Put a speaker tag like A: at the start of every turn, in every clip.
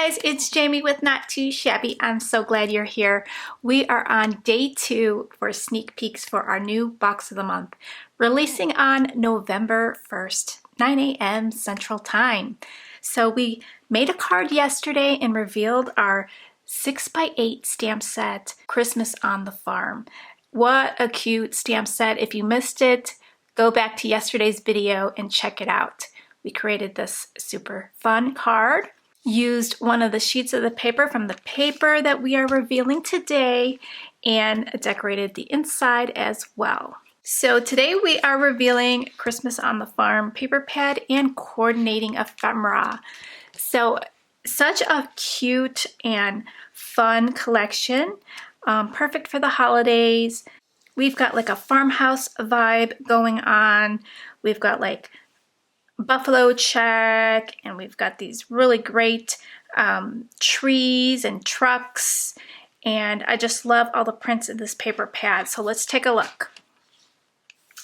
A: guys, it's Jamie with Not Too Shabby. I'm so glad you're here. We are on day 2 for sneak peeks for our new box of the month, releasing on November 1st, 9 a.m. Central Time. So we made a card yesterday and revealed our 6x8 stamp set, Christmas on the Farm. What a cute stamp set. If you missed it, go back to yesterday's video and check it out. We created this super fun card. Used one of the sheets of the paper from the paper that we are revealing today and decorated the inside as well. So today we are revealing Christmas on the Farm paper pad and coordinating ephemera. So such a cute and fun collection, perfect for the holidays. We've got like a farmhouse vibe going on. We've got like buffalo check, and we've got these really great trees and trucks, and I just love all the prints in this paper pad. So let's take a look.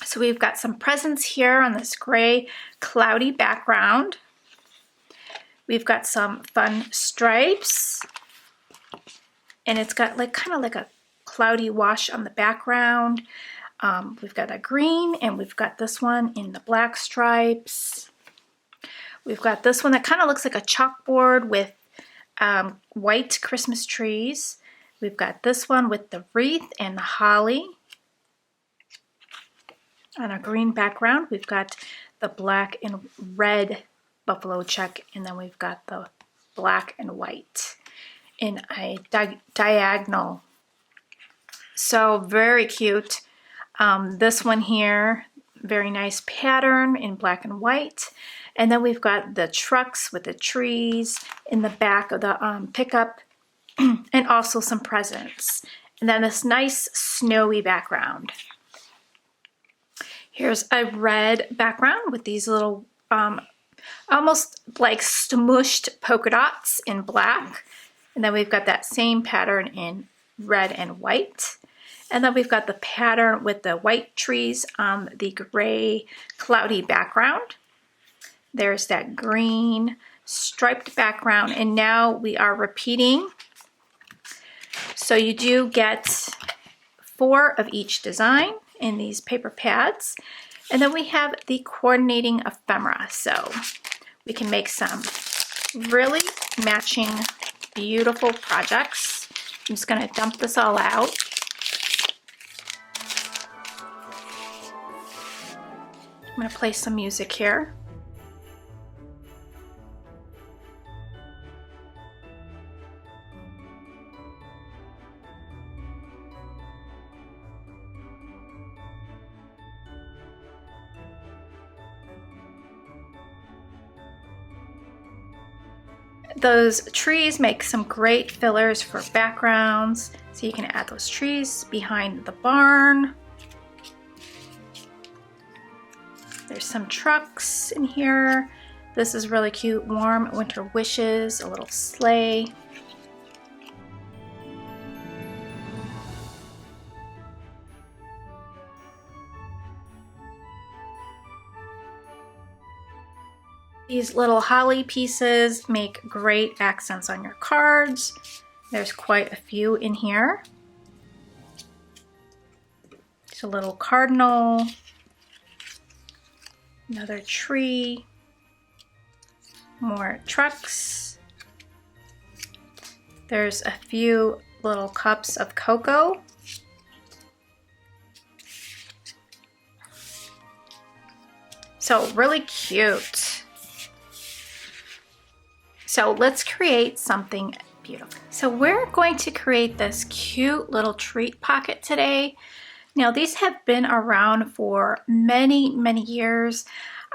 A: So we've got some presents here on this gray cloudy background. We've got some fun stripes, and it's got like kind of like a cloudy wash on the background. We've got a green, and we've got this one in the black stripes. We've got this one that kind of looks like a chalkboard with white Christmas trees. We've got this one with the wreath and the holly on a green background. We've got the black and red buffalo check, and then we've got the black and white in a diagonal. So very cute. This one here, very nice pattern in black and white. And then we've got the trucks with the trees in the back of the pickup, and also some presents. And then this nice snowy background. Here's a red background with these little almost like smooshed polka dots in black. And then we've got that same pattern in red and white. And then we've got the pattern with the white trees on the gray cloudy background. There's that green striped background, and now we are repeating. So you do get 4 of each design in these paper pads. And then we have the coordinating ephemera. So we can make some really matching, beautiful projects. I'm just going to dump this all out. I'm going to play some music here. Those trees make some great fillers for backgrounds. So you can add those trees behind the barn. There's some trucks in here. This is really cute. Warm winter wishes, a little sleigh. These little holly pieces make great accents on your cards. There's quite a few in here. There's a little cardinal, another tree, more trucks. There's a few little cups of cocoa. So really cute. So let's create something beautiful. So we're going to create this cute little treat pocket today. Now these have been around for many, many years.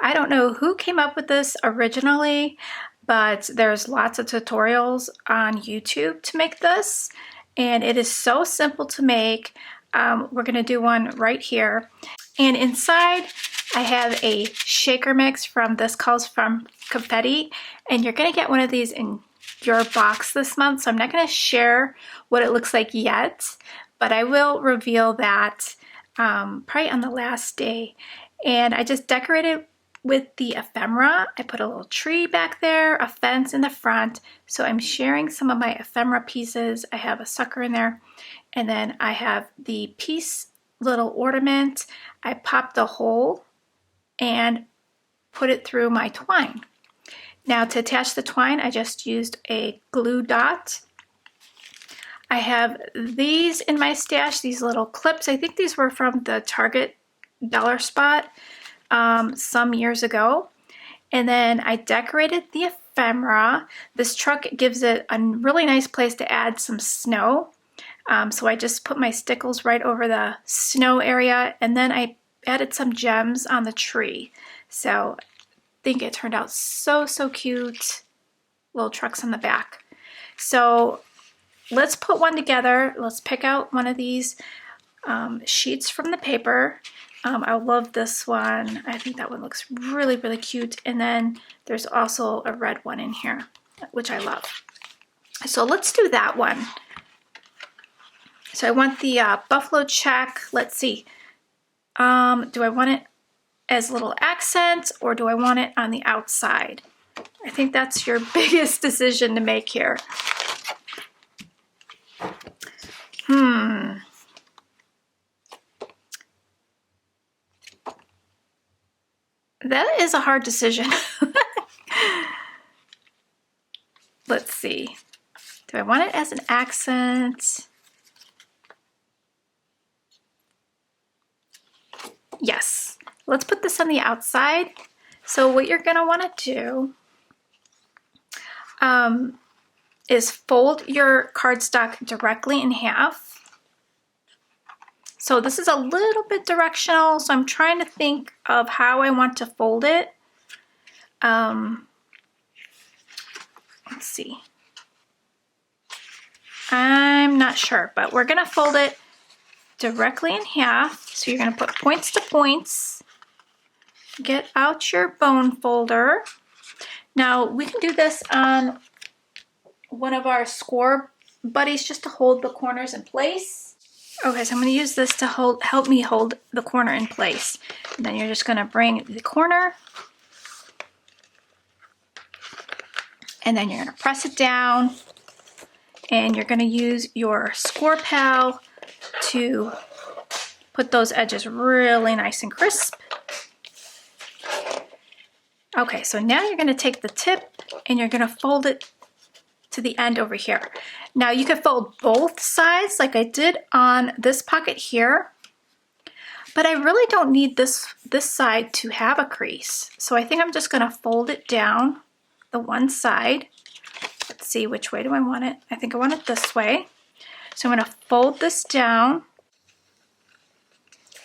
A: I don't know who came up with this originally, but there's lots of tutorials on YouTube to make this. And it is so simple to make. We're gonna do one right here. And inside I have a shaker mix from This Calls from Confetti, and you're gonna get one of these in your box this month. So I'm not gonna share what it looks like yet, but I will reveal that probably on the last day. And I just decorated with the ephemera. I put a little tree back there, a fence in the front. So I'm sharing some of my ephemera pieces. I have a sucker in there. And then I have the piece little ornament. I popped a hole and put it through my twine. Now to attach the twine, I just used a glue dot. I have these in my stash, these little clips. I think these were from the Target dollar spot some years ago. And then I decorated the ephemera. This truck gives it a really nice place to add some snow. So I just put my stickles right over the snow area, and then I added some gems on the tree. So I think it turned out so cute. Little trucks on the back. So let's put one together. Let's pick out one of these sheets from the paper. I love this one. I think that one looks really cute. And then there's also a red one in here, which I love. So let's do that one. So I want the buffalo check. Let's see. Do I want it as little accents, or do I want it on the outside? I think that's your biggest decision to make here. That is a hard decision. Let's see. Do I want it as an accent? Yes. Let's put this on the outside. So what you're going to want to do is fold your cardstock directly in half. So this is a little bit directional, so I'm trying to think of how I want to fold it. Let's see. I'm not sure, but we're going to fold it directly in half. So you're going to put points to points. Get out your bone folder. Now we can do this on one of our score buddies just to hold the corners in place. Okay, so I'm going to use this to help me hold the corner in place. And then you're just going to bring the corner, and then you're going to press it down, and you're going to use your score pal to put those edges really nice and crisp. Okay, so now you're going to take the tip and you're going to fold it to the end over here. Now you can fold both sides like I did on this pocket here, but I really don't need this side to have a crease. So I think I'm just going to fold it down the one side. Let's see, which way do I want it? I think I want it this way. So I'm going to fold this down,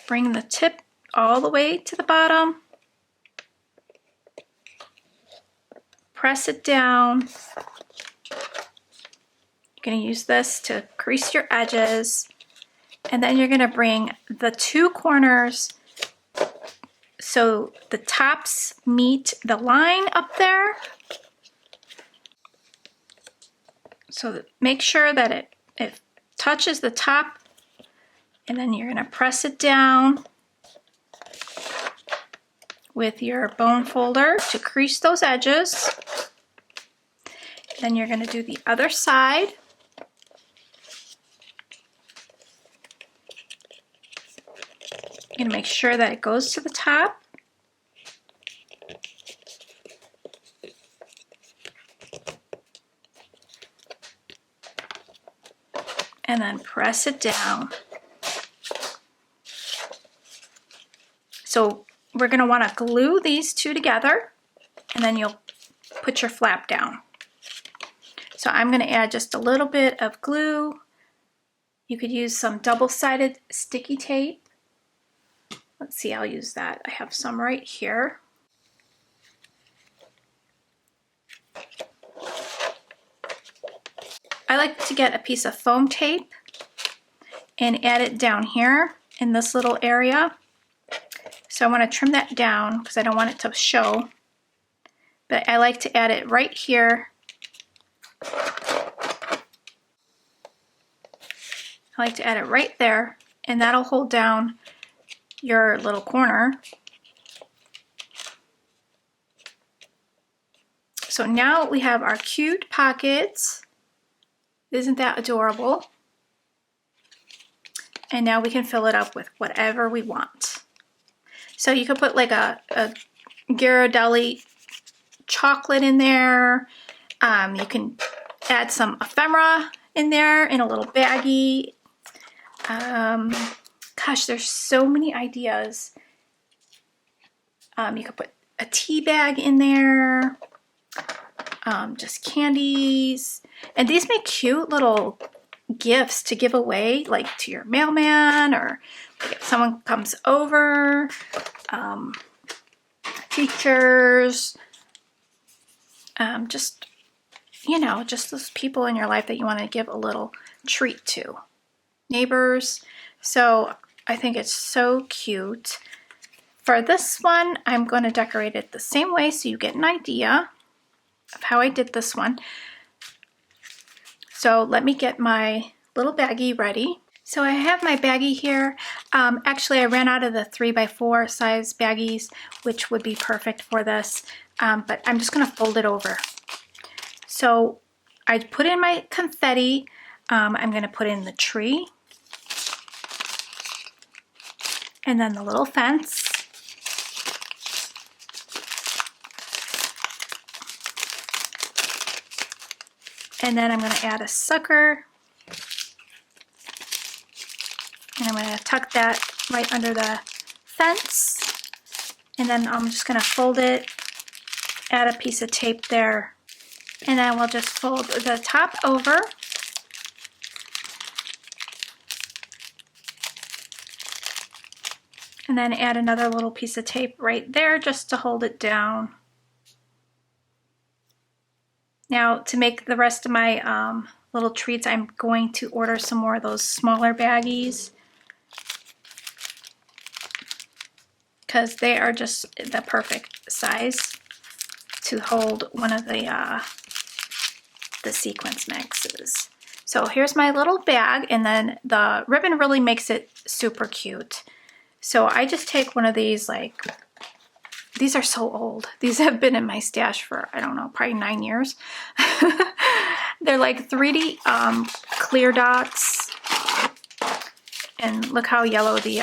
A: bring the tip all the way to the bottom, press it down. You're going to use this to crease your edges, and then you're going to bring the two corners so the tops meet the line up there. So make sure that it touches the top, and then you're going to press it down with your bone folder to crease those edges. Then you're going to do the other side. You're going to make sure that it goes to the top. And then press it down. So we're going to want to glue these two together, and then you'll put your flap down. So I'm going to add just a little bit of glue. You could use some double-sided sticky tape. Let's see, I'll use that. I have some right here. I like to get a piece of foam tape and add it down here in this little area. So I want to trim that down because I don't want it to show. But I like to add it right here. I like to add it right there, and that'll hold down your little corner. So now we have our cute pockets. Isn't that adorable? And now we can fill it up with whatever we want. So you could put like a Ghirardelli chocolate in there. You can add some ephemera in there in a little baggie. Gosh, there's so many ideas. You could put a tea bag in there. Just candies. And these make cute little gifts to give away, like to your mailman, or like if someone comes over, teachers, just, you know, just those people in your life that you want to give a little treat to. Neighbors. So I think it's so cute. For this one, I'm going to decorate it the same way so you get an idea of how I did this one. So let me get my little baggie ready. So I have my baggie here. Actually, I ran out of the 3x4 size baggies, which would be perfect for this, but I'm just gonna fold it over. So I put in my confetti. I'm gonna put in the tree, and then the little fence. And then I'm going to add a sucker, and I'm going to tuck that right under the fence, and then I'm just going to fold it, add a piece of tape there, and then we'll just fold the top over, and then add another little piece of tape right there just to hold it down. Now, to make the rest of my little treats, I'm going to order some more of those smaller baggies, because they are just the perfect size to hold one of the sequence mixes. So here's my little bag, and then the ribbon really makes it super cute. So I just take one of these, like, these are so old. These have been in my stash for, I don't know, probably 9 years. They're like 3D clear dots. And look how yellow the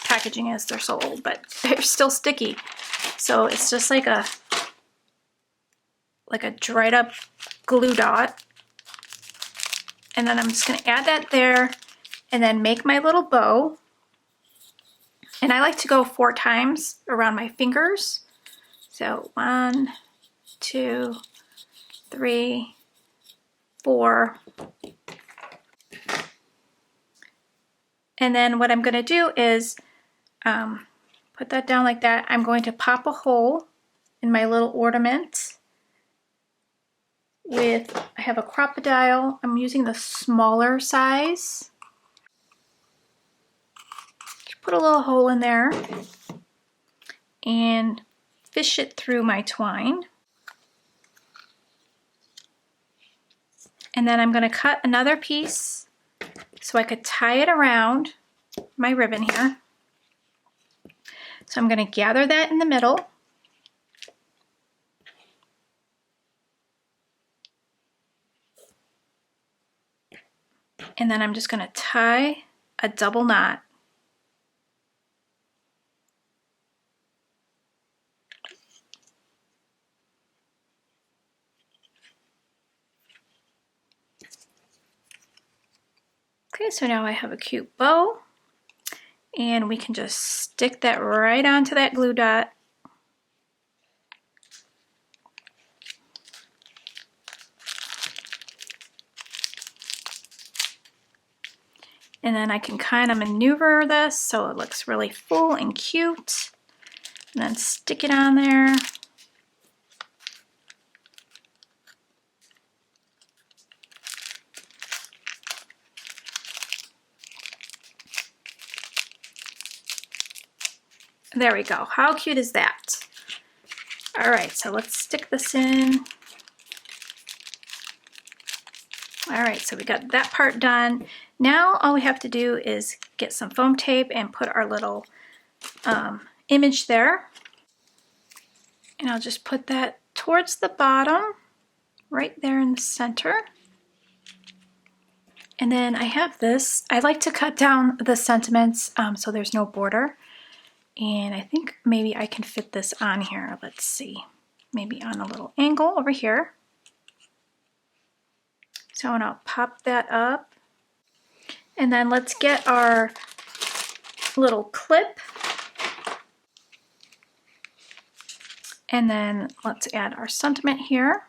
A: packaging is. They're so old, but they're still sticky. So it's just like a dried up glue dot. And then I'm just gonna add that there and then make my little bow. And I like to go 4 times around my fingers. So 1, 2, 3, 4. And then what I'm going to do is put that down like that. I'm going to pop a hole in my little ornament with, I have a crocodile. I'm using the smaller size. Put a little hole in there and fish it through my twine. And then I'm going to cut another piece so I could tie it around my ribbon here. So I'm going to gather that in the middle. And then I'm just going to tie a double knot. Okay, so now I have a cute bow, and we can just stick that right onto that glue dot. And then I can kind of maneuver this so it looks really full and cute. And then stick it on there. There we go. How cute is that? All right, so let's stick this in. All right, so we got that part done. Now all we have to do is get some foam tape and put our little image there. And I'll just put that towards the bottom, right there in the center. And then I have this. I like to cut down the sentiments so there's no border. And I think maybe I can fit this on here. Let's see. Maybe on a little angle over here. So I'll pop that up. And then let's get our little clip. And then let's add our sentiment here.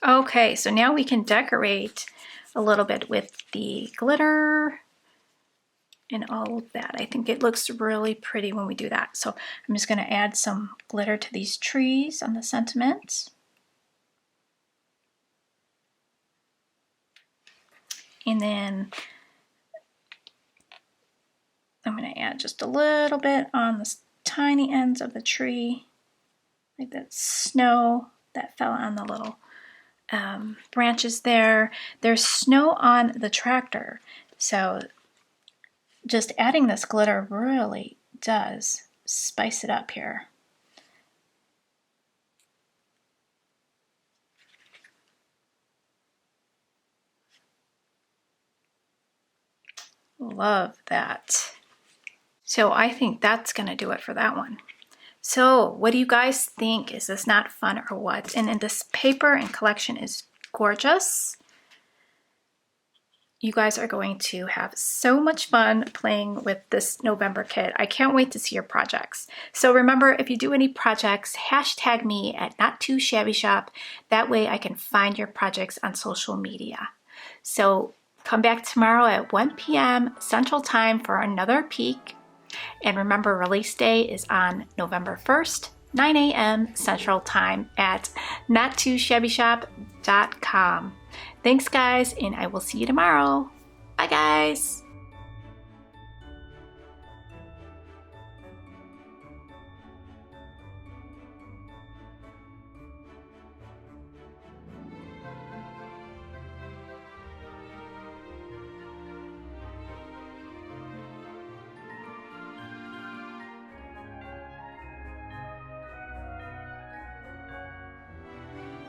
A: Okay, so now we can decorate a little bit with the glitter and all of that. I think it looks really pretty when we do that. So I'm just going to add some glitter to these trees on the sentiments. And then I'm going to add just a little bit on the tiny ends of the tree, like that snow that fell on the little branches there. There's snow on the tractor, so just adding this glitter really does spice it up here. Love that. So I think that's going to do it for that one. So what do you guys think? Is this not fun or what? And this paper and collection is gorgeous. You guys are going to have so much fun playing with this November kit. I can't wait to see your projects. So remember, if you do any projects, hashtag me at Not2ShabbyShop. That way I can find your projects on social media. So come back tomorrow at 1 p.m. Central Time for another peek. And remember, release day is on November 1st, 9 a.m. Central Time at Not2ShabbyShop.com. Thanks, guys, and I will see you tomorrow. Bye, guys.